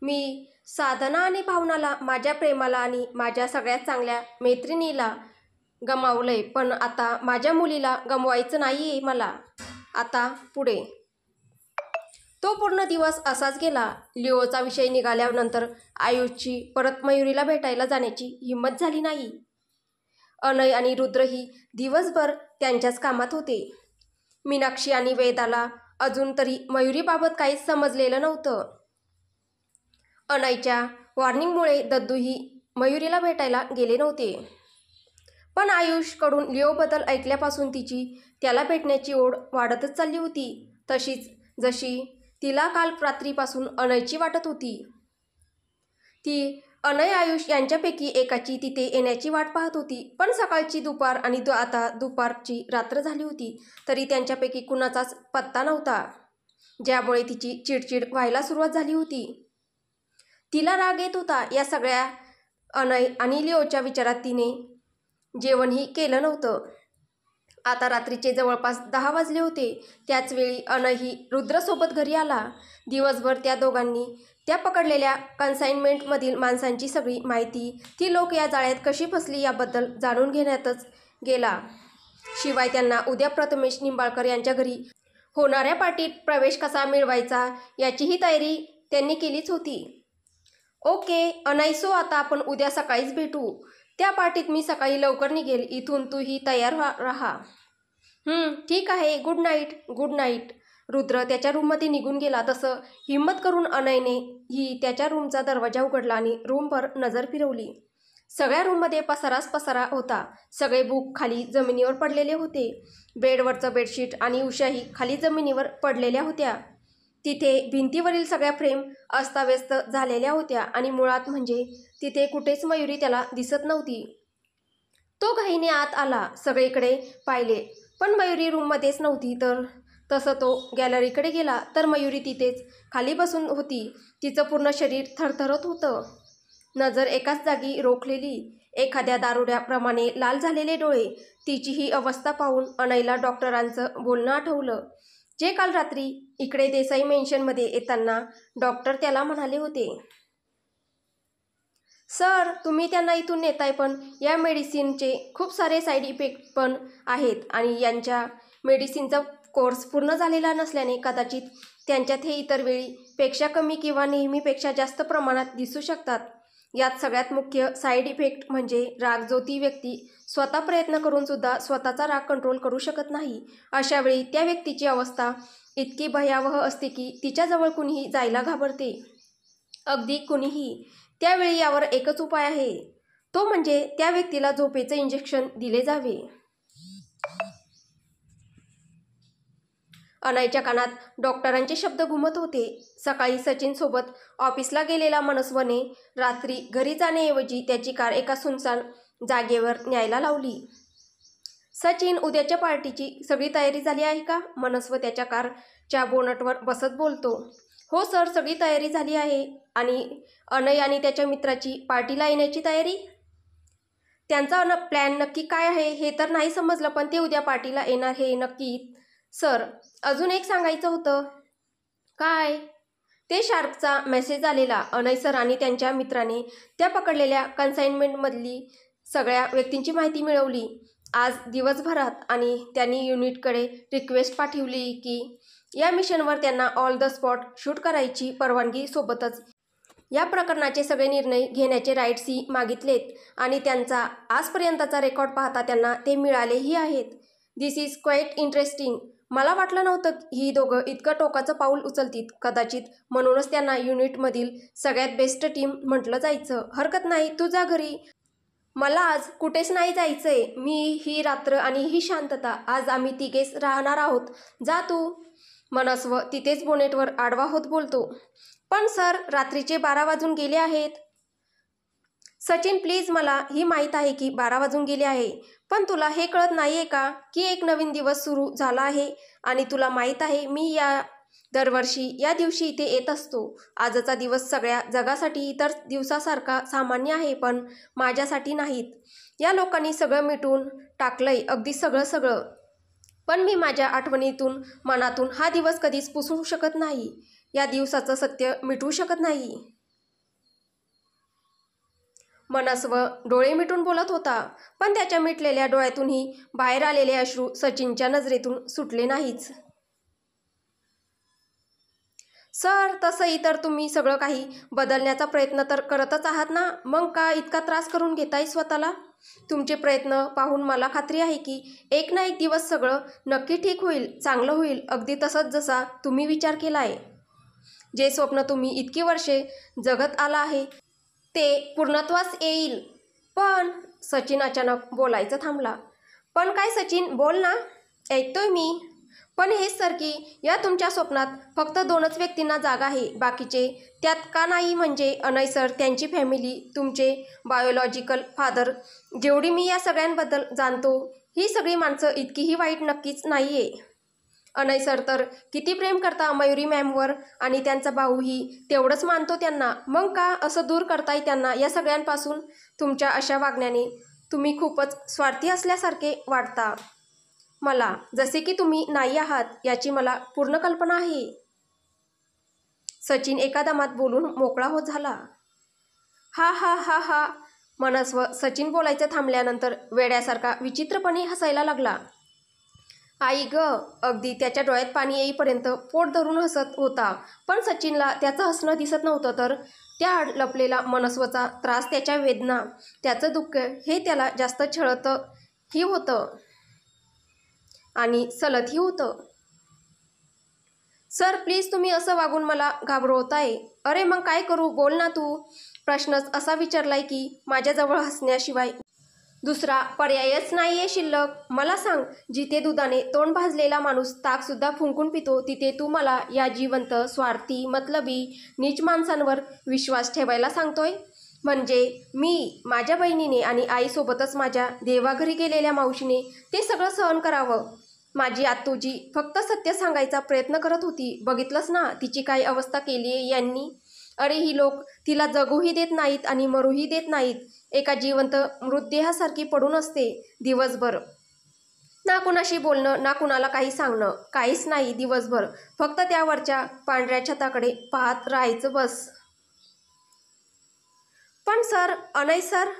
मी साधना आणि भावनाला, माझ्या प्रेमाला आणि माझ्या सगळ्यात चांगल्या मैत्रिणीला गमावलंय, पण आता माझ्या मुलीला गमवायचं नाहीये मला. आता पुढे तो पूर्ण दिवस असाच गेला. लिओचा विषय निघाल्यानंतर आयुषची परत मयुरीला भेटायला जाण्याची हिंमत झाली नाही. अनय आणि रुद्रही दिवसभर त्यांच्याच कामात होते. मीनाक्षी आणि वेदाला अजून तरी मयुरीबाबत काहीच समजलेलं नव्हतं. अनयच्या वॉर्निंगमुळे दद्दूही मयुरीला भेटायला गेले नव्हते. पण आयुषकडून लिओबद्दल ऐकल्यापासून तिची त्याला भेटण्याची ओढ वाढतच चालली होती. तशीच जशी तिला काल रात्रीपासून अनयची वाटत होती. ती अनय आयुष यांच्यापैकी एकाची तिथे येण्याची वाट पाहत होती. पण सकाळची दुपार आणि आता दुपारची रात्र झाली होती तरी त्यांच्यापैकी कुणाचाच पत्ता नव्हता, ज्यामुळे तिची चिडचिड व्हायला सुरुवात झाली होती. तिला राग येत होता या सगळ्या अनय आणि लिओच्या विचारात. तिने जेवणही केलं नव्हतं. आता रात्रीचे जवळपास 10 वाजले होते. त्याचवेळी अनयही रुद्रसोबत घरी आला. दिवसभर त्या दोघांनी त्या पकडलेल्या कन्साइनमेंटमधील माणसांची सगळी माहिती, ती लोक या जाळ्यात कशी फसली याबद्दल जाणून घेण्यातच गेला. शिवाय त्यांना उद्या प्रथमेश निंबाळकर यांच्या घरी होणाऱ्या पार्टीत प्रवेश कसा मिळवायचा याचीही तयारी त्यांनी केलीच होती. ओके अनय, सो आता आपण उद्या सकाळीच भेटू. त्या पार्टीत मी सकाळी लवकर निघेल इथून, तूही तयार राहा. ठीक आहे, good night. Good night. Rudra त्याच्या रूममध्ये निघून गेला. तसं हिंमत करून अनयने ही त्याच्या रूमचा दरवाजा उघडला आणि रूमवर नजर फिरवली. सगळ्या रूममध्ये पसाराच पसारा होता. सगळे बुक खाली जमिनीवर पडलेले होते. बेडवरचं बेडशीट आणि उशाही खाली जमिनीवर पडलेल्या होत्या. तिथे भिंतीवरील सगळ्या फ्रेम अस्ताव्यस्त झालेल्या होत्या आणि मुळात म्हणजे तिथे कुठेच मयुरी त्याला दिसत नव्हती. तो घाईने आत आला. सगळीकडे पाहिले पण मयुरी रूममध्येच नव्हती. तसं तो गॅलरीकडे गेला तर मयुरी तिथेच खाली बसून होती. तिचं पूर्ण शरीर थरथरत होतं. नजर एकाच जागी रोखलेली. एखाद्या दारुड्याप्रमाणे लाल झालेले डोळे. तिची ही अवस्था पाहून अनयला डॉक्टरांचं बोलणं आठवलं, जे काल रात्री इकडे देसाई मेन्शनमध्ये येताना डॉक्टर त्याला म्हणाले होते. सर, तुम्ही त्यांना इथून नेताय, पण या मेडिसिनचे खूप सारे साईड इफेक्ट पण आहेत आणि यांच्या मेडिसिनचा कोर्स पूर्ण झालेला नसल्याने कदाचित त्यांच्यात हे इतर वेळी पेक्षा कमी किंवा नेहमीपेक्षा जास्त प्रमाणात दिसू शकतात. यात सगळ्यात मुख्य साईड इफेक्ट म्हणजे राग, जो ती व्यक्ती स्वतः प्रयत्न करून सुद्धा स्वतःचा राग कंट्रोल करू शकत नाही. अशा वेळी त्या व्यक्तीची अवस्था इतकी भयावह असते की तिच्याजवळ कुणीही जायला घाबरते, अगदी कुणीही. त्यावेळी यावर एकच उपाय आहे, तो म्हणजे त्या व्यक्तीला झोपेचं इंजेक्शन दिले जावे. अनयच्या कानात डॉक्टरांचे शब्द घुमत होते. सकाळी सचिन सोबत ऑफिसला गेलेला मनस्वने रात्री घरी जाण्याऐवजी त्याची कार एका सुनसान जागेवर न्यायला लावली. सचिन, उद्याच्या पार्टीची सगळी तयारी झाली आहे का? मनस्व त्याच्या कारच्या बोनटवर बसत बोलतो. हो सर, सगळी तयारी झाली आहे. आणि अनय आणि त्याच्या मित्राची पार्टीला येण्याची तयारी? त्यांचा प्लॅन नक्की काय आहे हे तर नाही समजलं, पण ते उद्या पार्टीला येणार हे नक्की. सर, अजून एक सांगायचं होतं. काय? ते शार्पचा मेसेज आलेला. अनय सर आणि त्यांच्या मित्राने त्या पकडलेल्या कन्साइनमेंटमधली सगळ्या व्यक्तींची माहिती मिळवली आज दिवसभरात आणि त्यांनी युनिटकडे रिक्वेस्ट पाठवली की या मिशनवर त्यांना ऑल द स्पॉट शूट करायची परवानगी, सोबतच या प्रकरणाचे सगळे निर्णय घेण्याचे राईट्सही मागितलेत आणि त्यांचा आजपर्यंतचा रेकॉर्ड पाहता त्यांना ते मिळालेही आहेत. दिस इज क्वाईट इंटरेस्टिंग. मला वाटलं नव्हतं ही दोघं इतकं टोकाचं पाऊल उचलतील. कदाचित म्हणूनच त्यांना युनिटमधील सगळ्यात बेस्ट टीम म्हटलं जायचं. हरकत नाही, तू जा घरी. मला आज कुठेच नाही जायचंय. मी ही रात्र आणि ही शांतता, आज आम्ही तिघेच राहणार आहोत. जा तू. मनस्व तिथेच बोनेटवर आडवा होत बोलतो. पण सर, रात्रीचे 12 वाजून गेले आहेत. सचिन प्लीज, मला ही माहीत आहे की 12 वाजून गेले आहे, पण तुला हे कळत नाहीये का की एक नवीन दिवस सुरू झाला आहे आणि तुला माहीत आहे मी दरवर्षी या दिवशी इथे येत असतो. आजचा दिवस सगळ्या जगासाठी इतर दिवसासारखा सामान्य आहे, पण माझ्यासाठी नाहीत. या लोकांनी सगळं मिटवून टाकलंय, अगदी सगळं. पण मी माझ्या आठवणीतून, मनातून हा दिवस कधीच पुसू शकत नाही. या दिवसाचं सत्य मिटवू शकत नाही. मनस्व डोळे मिटून बोलत होता, पण त्याच्या मिटलेल्या डोळ्यातूनही बाहेर आलेले अश्रू सचिनच्या नजरेतून सुटले नाहीच. सर, तसंही तर तुम्ही सगळं काही बदलण्याचा प्रयत्न तर करतच आहात ना, मग का इतका त्रास करून घेताय स्वतःला? तुमचे प्रयत्न पाहून मला खात्री आहे की एक ना एक दिवस सगळं नक्की ठीक होईल, चांगलं होईल, अगदी तसंच जसा तुम्ही विचार केला आहे. जे स्वप्न तुम्ही इतकी वर्षे जगत आला आहे ते पूर्णत्वास येईल. पण सचिन अचानक बोलायचं थांबला. पण काय सचिन, बोल ना, ऐकतोय मी. पण हेच सर की या तुमच्या स्वप्नात फक्त 2च व्यक्तींना जागा आहे, बाकीचे त्यात का नाही? म्हणजे अनय सर, त्यांची फॅमिली, तुमचे बायोलॉजिकल फादर. जेवढी मी या सगळ्यांबद्दल जाणतो, ही सगळी माणसं इतकीही वाईट नक्कीच नाही आहे. अनय सर तर किती प्रेम करता मयुरी मॅमवर, आणि त्यांचा भाऊही तेवढंच मानतो त्यांना. मग का असं दूर करताय त्यांना या सगळ्यांपासून? तुमच्या अशा वागण्याने तुम्ही खूपच स्वार्थी असल्यासारखे वाटता मला, जसे की तुम्ही नाही आहात याची मला पूर्ण कल्पना आहे. सचिन एका दमात बोलून मोकळा होत झाला. हा हा हा हा. मनस्व सचिन बोलायचं थांबल्यानंतर वेड्यासारखा विचित्रपणे हसायला लागला. आई ग, अगदी त्याच्या डोळ्यात पाणी येईपर्यंत पोट धरून हसत होता. पण सचिनला त्याचं हसणं दिसत नव्हतं, तर त्या लपलेला मनस्वचा त्रास, त्याच्या वेदना, त्याचं दुःख हे त्याला जास्त छळतही होतं आणि सलतही होतं. सर प्लीज, तुम्ही असं वागून मला घाबरवताय. अरे मग काय करू, बोल ना तू. प्रश्नच असा विचारलाय की माझ्याजवळ हसण्याशिवाय दुसरा पर्यायच नाहीये शिल्लक. मला सांग, जिथे दुधाने तोंड भाजलेला माणूस ताकसुद्धा फुंकून पितो, तिथे तू मला या जिवंत, स्वार्थी, मतलबी, नीच माणसांवर विश्वास ठेवायला सांगतोय? म्हणजे मी, माझ्या बहिणीने आणि आईसोबतच माझ्या देवाघरी गेलेल्या मावशीने ते सगळं सहन करावं? माझी आत्तूजी फक्त सत्य सांगायचा प्रयत्न करत होती. बघितलंस ना तिची काय अवस्था केली आहे यांनी. अरे ही लोक तिला जगूही देत नाहीत आणि मरूही देत नाहीत. एका जिवंत मृतदेहासारखी पडून असते दिवसभर. ना कुणाशी बोलणं, ना कुणाला काही सांगणं, काहीच नाही दिवसभर. फक्त त्यावरच्या पांढऱ्या छताकडे पाहत राहायचं बस. पण sir, Anay sir.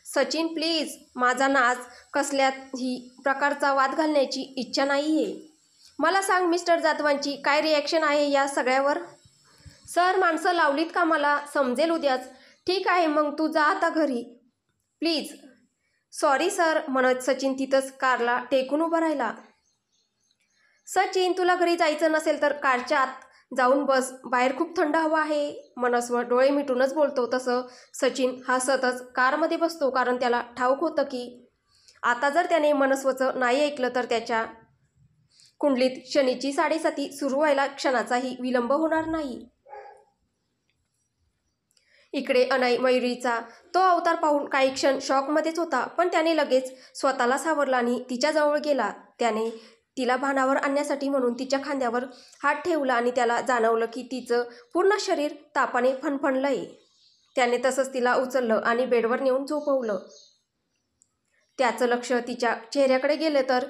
Sachin please, माझा नाच कसल्याही प्रकारचा वाद घालण्याची इच्छा नाहीये. मला सांग, मिस्टर जाधवांची काय रिॲक्शन आहे या सगळ्यावर? सर, माणसं लावलीत का मला समजेल उद्याच. ठीक आहे, मग तू जा आता घरी प्लीज. सॉरी सर म्हणत सचिन तिथंच कारला टेकून उभा राहिला. सचिन, तुला घरी जायचं नसेल तर कारच्या आत जाऊन बस, बाहेर खूप थंड हवा आहे. मनस्व डोळे मिटूनच बोलतो तसं सचिन हसतच कारमध्ये बसतो, कारण त्याला ठाऊक होतं की आता जर त्याने मनस्वचं नाही ऐकलं तर त्याच्या कुंडलीत शनीची 7.5 सुरू व्हायला क्षणाचाही विलंब होणार नाही. इकडे अनय मयुरीचा तो अवतार पाहून काही क्षण शॉकमध्येच होता, पण त्याने लगेच स्वतःला सावरला आणि तिच्याजवळ गेला. त्याने तिला भानावर आणण्यासाठी म्हणून तिच्या खांद्यावर हात ठेवला आणि त्याला जाणवलं की तिचं पूर्ण शरीर तापाने फणफणलंय. त्याने तसंच तिला उचललं आणि बेडवर नेऊन झोपवलं. त्याचं लक्ष तिच्या चेहऱ्याकडे गेलं तर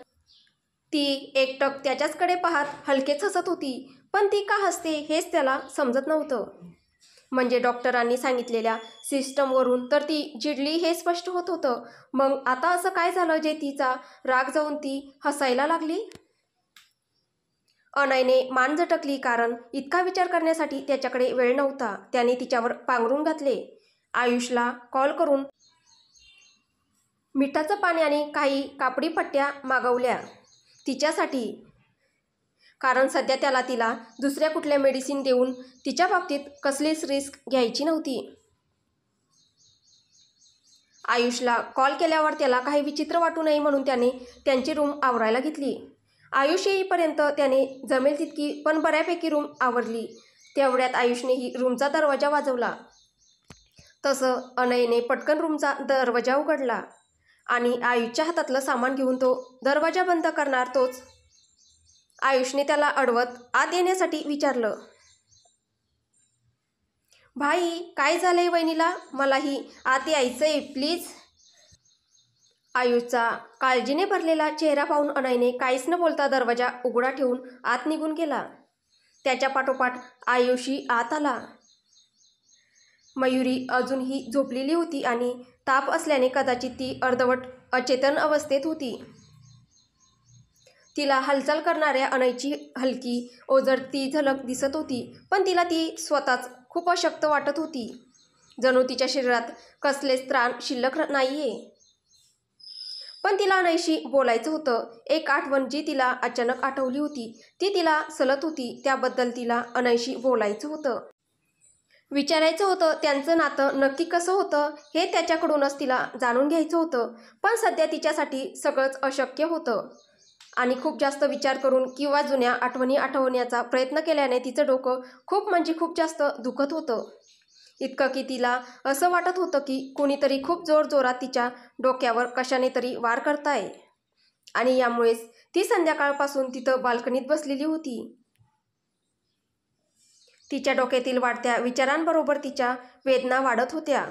ती एकटक त्याच्याचकडे पाहत हलकेच हसत होती. पण ती का हसते हेच त्याला समजत नव्हतं. म्हणजे डॉक्टरांनी सांगितलेल्या सिस्टमवरून तर ती चिडली हे स्पष्ट होत होतं. मग आता असं काय झालं जे तिचा राग जाऊन ती हसायला लागली? अनयने मान झटकली, कारण इतका विचार करण्यासाठी त्याच्याकडे वेळ नव्हता. त्याने तिच्यावर पांघरून घातले. आयुषला कॉल करून मिठाचं पाणी आणि काही कापडी पट्ट्या मागवल्या तिच्यासाठी, कारण सध्या त्याला तिला दुसऱ्या कुठल्या मेडिसिन देऊन तिच्या बाबतीत कसलीच रिस्क घ्यायची नव्हती. आयुषला कॉल केल्यावर त्याला काही विचित्र वाटू नये म्हणून त्याने त्यांची रूम आवरायला घेतली. आयुष येईपर्यंत त्याने जमेल तितकी पण बऱ्यापैकी रूम आवरली. तेवढ्यात आयुषनेही रूमचा दरवाजा वाजवला. तसं अनयने पटकन रूमचा दरवाजा उघडला आणि आयुषच्या हातातलं सामान घेऊन तो दरवाजा बंद करणार तोच आयुषने त्याला अडवत आत येण्यासाठी विचारलं. भाई, काय झालंय वहिनीला? मलाही आत यायचंय प्लीज. आयुषचा काळजीने भरलेला चेहरा पाहून अनयने काहीच न बोलता दरवाजा उघडा ठेवून आत निघून गेला. त्याच्या पाठोपाठ आयुषही आत आला. मयुरी अजूनही झोपलेली होती आणि ताप असल्याने कदाचित ती अर्धवट अचेतन अवस्थेत होती. तिला हालचाल करणाऱ्या अनयची हलकी ओझरती झलक दिसत होती, पण तिला ती स्वतःच खूप अशक्त वाटत होती. जणू तिच्या शरीरात कसलेच त्राण शिल्लक नाहीये. पण तिला अनयशी बोलायचं होतं. एक आठवण जी तिला अचानक आठवली होती, ती तिला सलत होती. त्याबद्दल तिला अनयशी बोलायचं होतं. विचारायचं होतं. त्यांचं नातं नक्की कसं होतं हे त्याच्याकडूनच तिला जाणून घ्यायचं होतं. पण सध्या तिच्यासाठी सगळंच अशक्य होतं. आणि खूप जास्त विचार करून किंवा जुन्या आठवणी आठवण्याचा प्रयत्न केल्याने तिचं डोकं खूप म्हणजे खूप जास्त दुखत होतं. इतकं की तिला असं वाटत होतं की कुणीतरी खूप जोरजोरात तिच्या डोक्यावर कशाने तरी वार करताय. आणि यामुळेच ती संध्याकाळपासून तिथं बाल्कनीत बसलेली होती. तिच्या डोक्यातील वाढत्या विचारांबरोबर तिच्या वेदना वाढत होत्या.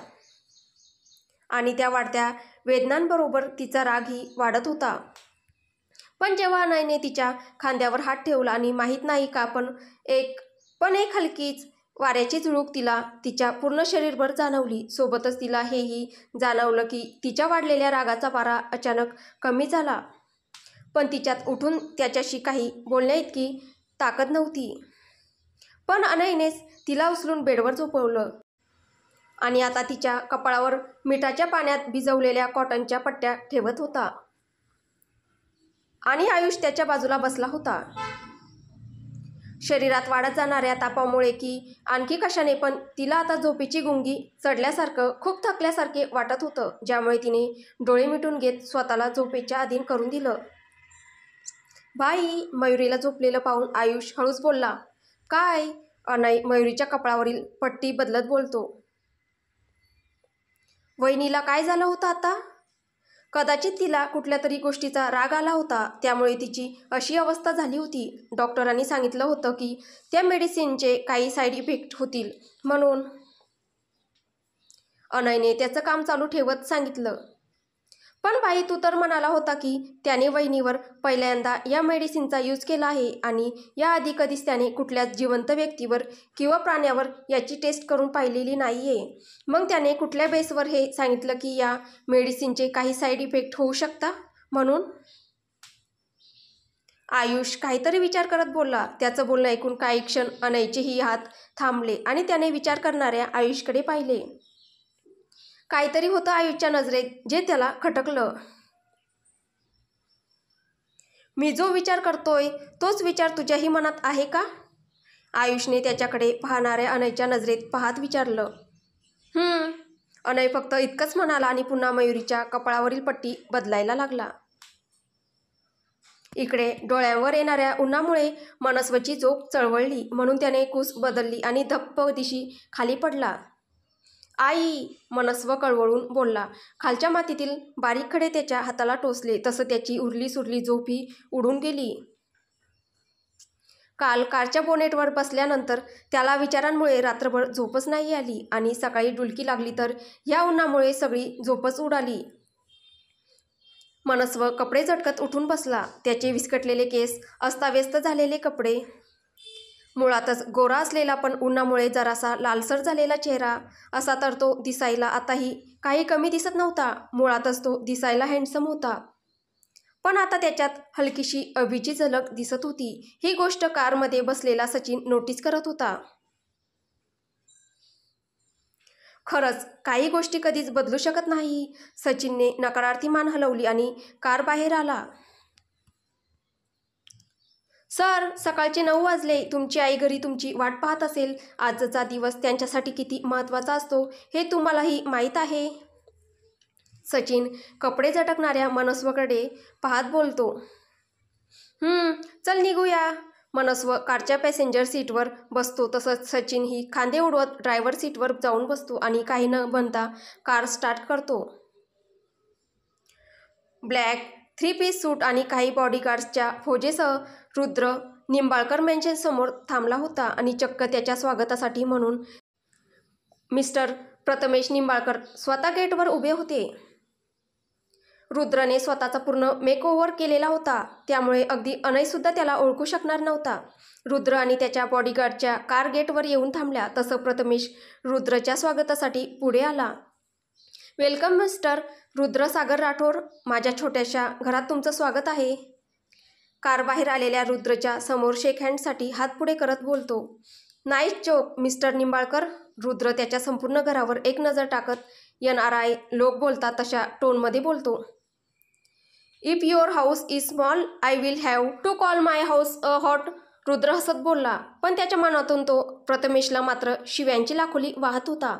आणि त्या वाढत्या वेदनांबरोबर तिचा रागही वाढत होता. पण जेव्हा अनयने तिच्या खांद्यावर हात ठेवला आणि माहीत नाही का पण एक हलकीच वाऱ्याची झुळूक तिला तिच्या पूर्ण शरीरभर जाणवली. सोबतच तिला हेही जाणवलं की तिच्या वाढलेल्या रागाचा पारा अचानक कमी झाला. पण तिच्यात उठून त्याच्याशी काही बोलण्याइतकी ताकद नव्हती. पण अनयनेच तिला उचलून बेडवर झोपवलं आणि आता तिच्या कपाळावर मिठाच्या पाण्यात भिजवलेल्या कॉटनच्या पट्ट्या ठेवत होता. आणि आयुष त्याच्या बाजूला बसला होता. शरीरात वाढत जाणाऱ्या तापामुळे की आणखी कशाने पण तिला आता झोपेची गुंगी चढल्यासारखं खूप थकल्यासारखे वाटत होतं, ज्यामुळे तिने डोळे मिटून घेत स्वतःला झोपेच्या अधीन करून दिलं. बाई, मयुरीला झोपलेलं पाहून आयुष हळूच बोलला. काय? अनय मयुरीच्या कपाळावरील पट्टी बदलत बोलतो. वहिनीला काय झालं होतं आता? कदाचित तिला कुठल्या तरी गोष्टीचा राग आला होता, त्यामुळे तिची अशी अवस्था झाली होती. डॉक्टरांनी सांगितलं होतं की त्या मेडिसिनचे काही साईड इफेक्ट होतील म्हणून. अनयने त्याचं काम चालू ठेवत सांगितलं. पण बाई, तू तर म्हणाला होता की त्याने वहिनीवर पहिल्यांदा या मेडिसिनचा यूज केला आहे आणि याआधी कधीच त्याने कुठल्याच जिवंत व्यक्तीवर किंवा प्राण्यावर याची टेस्ट करून पाहिलेली नाहीये. मग त्याने कुठल्या बेसवर हे सांगितलं की या मेडिसिनचे काही साईड इफेक्ट होऊ शकता म्हणून? आयुष काहीतरी विचार करत बोलला. त्याचं बोलणं ऐकून काही क्षण अनयचेही हात थांबले आणि त्याने विचार करणाऱ्या आयुषकडे पाहिले. काहीतरी होतं आयुषच्या नजरेत जे त्याला खटकलं. मी जो विचार करतोय तोच विचार तुझ्याही मनात आहे का? आयुषने त्याच्याकडे पाहणाऱ्या अनयच्या नजरेत पाहत विचारलं. अनय फक्त इतकंच म्हणाला आणि पुन्हा मयुरीच्या कपाळावरील पट्टी बदलायला लागला. इकडे डोळ्यांवर येणाऱ्या उन्हामुळे मनस्वची झोप चळवळली, म्हणून त्याने कूस बदलली आणि धप्प दिशी खाली पडला. आई, मनस्व कळवळून बोलला. खालच्या मातीतील बारीक खडे त्याच्या हाताला टोचले तसं त्याची उरली सुरली झोपही उडून गेली. काल कारच्या बोनेटवर बसल्यानंतर त्याला विचारांमुळे रात्रभर झोपच नाही आली आणि सकाळी डुलकी लागली तर ह्या उन्हामुळे सगळी झोपच उडाली. मनस्व कपडे झटकत उठून बसला. त्याचे विस्कटलेले केस, अस्ताव्यस्त झालेले कपडे, मुळातच गोरा असलेला पण उन्हामुळे जरासा लालसर झालेला चेहरा, असा तर तो दिसायला आताही काही कमी दिसत नव्हता. मुळातच तो दिसायला हँडसम होता, पण आता त्याच्यात हलकीशी अभिची झलक दिसत होती. ही गोष्ट कारमध्ये बसलेला सचिन नोटीस करत होता. खरंच काही गोष्टी कधीच बदलू शकत नाही. सचिनने नकारार्थी मान हलवली आणि कार बाहेर आला. सर, सकाळचे 9 वाजले. तुमची आई घरी तुमची वाट पाहत असेल. आजचा दिवस त्यांच्यासाठी किती महत्त्वाचा असतो हे तुम्हालाही माहीत आहे. सचिन कपडे झटकणाऱ्या मनस्वकडे पाहत बोलतो. चल निघूया. मनस्व कारच्या पॅसेंजर सीटवर बसतो तसंच सचिनही खांदे उडवत ड्रायव्हर सीटवर जाऊन बसतो आणि काही न म्हणता कार स्टार्ट करतो. ब्लॅक 3 पीस सूट आणि काही बॉडीगार्ड्सच्या फौजेसह रुद्र निंबाळकर मॅन्शनसमोर थांबला होता आणि चक्क त्याच्या स्वागतासाठी म्हणून मिस्टर प्रथमेश निंबाळकर स्वतः गेटवर उभे होते. रुद्रने स्वतःचा पूर्ण मेकओव्हर केलेला होता, त्यामुळे अगदी अनयसुद्धा त्याला ओळखू शकणार नव्हता. रुद्र आणि त्याच्या बॉडीगार्डच्या कार गेटवर येऊन थांबल्या. तसं प्रथमेश रुद्रच्या स्वागतासाठी पुढे आला. वेलकम मिस्टर रुद्र सागर राठोड, माझ्या छोट्याशा घरात तुमचं स्वागत आहे. कार बाहेर आलेल्या रुद्रच्या समोर शेक हँडसाठी हात पुढे करत बोलतो. Nice joke mister Nimbalkar. Rudra त्याच्या संपूर्ण घरावर एक नजर टाकत NRI लोक बोलतात तशा टोनमध्ये बोलतो. If your house is small I will have to call my house a hut. Rudra हसत बोलला, पण त्याच्या मनातून तो प्रथमेशला मात्र शिव्यांची लाखोली वाहत होता.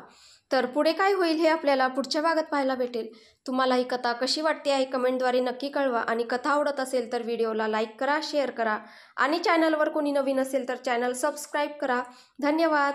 तर पुढे काय होईल हे आपल्याला पुढच्या भागात पाहायला भेटेल. तुम्हाला ही कथा कशी वाटते आहे कमेंटद्वारे नक्की कळवा आणि कथा आवडत असेल तर व्हिडिओला लाईक करा, शेअर करा आणि चॅनलवर कोणी नवीन असेल तर चॅनल सबस्क्राईब करा. धन्यवाद.